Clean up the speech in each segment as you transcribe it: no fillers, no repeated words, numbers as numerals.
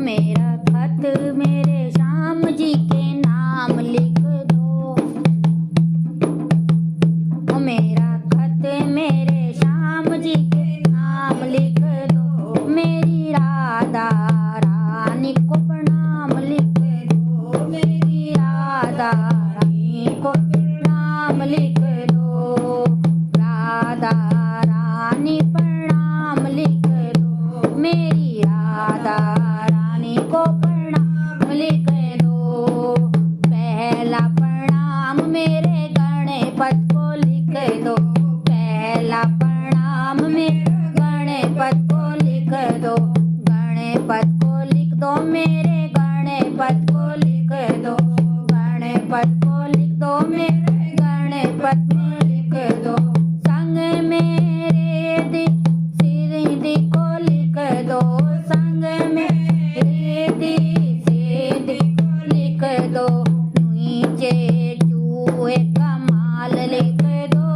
मेरा खत मेरे श्याम जी के नाम लिख दो। ओ मेरा खत मेरे श्याम जी के नाम लिख दो। मेरी राधा रानी को प्रणाम लिख दो। मेरी राधा रानी को प्रणाम लिख दो। राधा रानी प्रणाम लिख दो। मेरी राधा रानी को प्रणाम लिख दो। पहला प्रणाम मेरे गणपत को लिख दो। पहला प्रणाम मेरे गणपत को लिख दो। गणपत को लिख दो। मेरे गणपत को लिख दो। गणपत को लिख दो। मेरे गणपत में लिख दो। संग मेरे सिद्धि को लिख दो। संग मेरे सिद्धि को लिख दो। नीचे चूहे का माल लिख दो।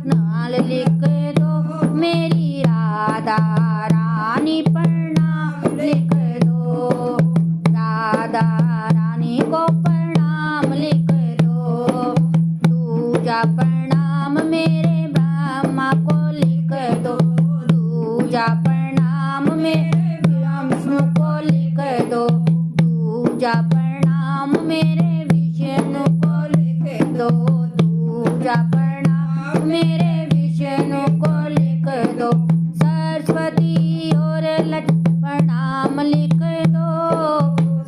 नाल लिख दो। मेरी राधा रानी प्रणाम लिख दो। राधा रानी को प्रणाम लिख दो। दूजा प्रणाम मेरे ब्रह्मा को लिख दो। दूजा प्रणाम मेरे विष्णु को लिख दो। दूजा प्रणाम मेरे विष्णु को लिख दो। दूजा प्रणाम मेरे विष्णु को लिख दो। सरस्वती और लक्ष्मी प्रणाम लिख दो।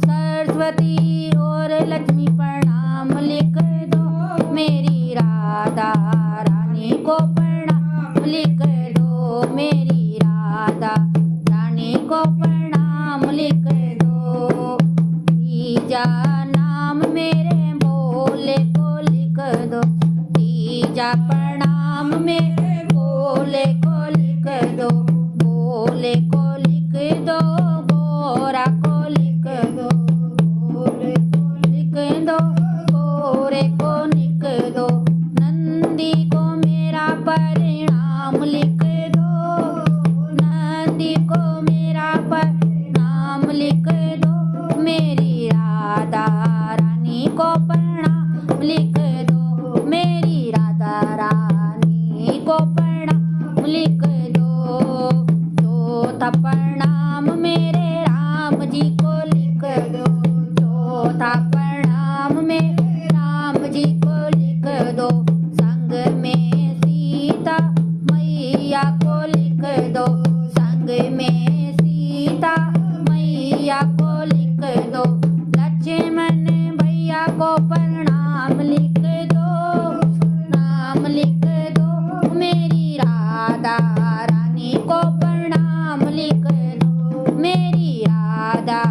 सरस्वती और लक्ष्मी प्रणाम लिख दो। मेरी राधा रानी को प्रणाम लिख दो। मेरी राधा रानी को प्रणाम लिख दो। तीजा नाम मेरे भोले को लिख दो। तीजा प्रणाम मेरे भोले को लिख दो। भोले को लिख दो। गोरा को लिख दो। भोले को लिख दो। गोरे को लिख दो। नंदी को मेरा परिणाम लिख दो। नंदी को मेरा परिणाम लिख दो। मेरी राधा रानी को प्रणाम लिख दो। मेरी राधा रानी को प्रणाम लिख दो। चौथा प्रणाम मेरे राम जी को लिख दो। चौथा प्रणाम मेरे राम जी को लिख दो। संग में सीता मैया को लिख दो। संग में सीता मैया को लिख दो। लक्ष्मण भैया को प्रणाम लिख दो। नाम लिख दो। मेरी राधा रानी को प्रणाम लिख दो। मेरी राधा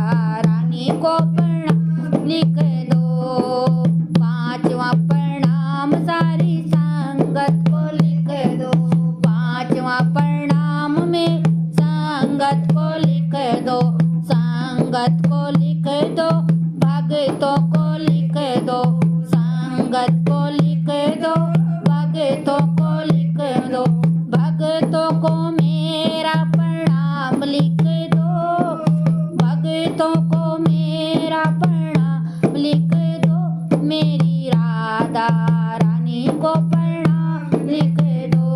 रानी को प्रणाम लिख दो। पांचवा प्रणाम सारी संगत को लिख दो। पांचवा प्रणाम में संगत को लिख दो। संगत को लिख दो। भक्तों को लिख दो। संगत को लिख दो। भक्तों को लिख दो। भक्तों को मेरा प्रणाम लिख दो। भक्तों को मेरा प्रणाम लिख दो। मेरी राधा रानी को प्रणाम लिख दो।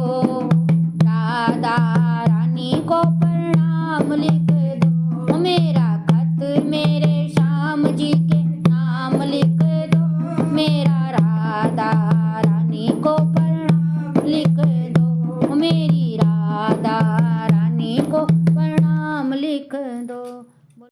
राधा रानी को प्रणाम लिख दो। मेरा खत मेरे श्याम जी के नाम लिख दो। मेरा राधा रानी को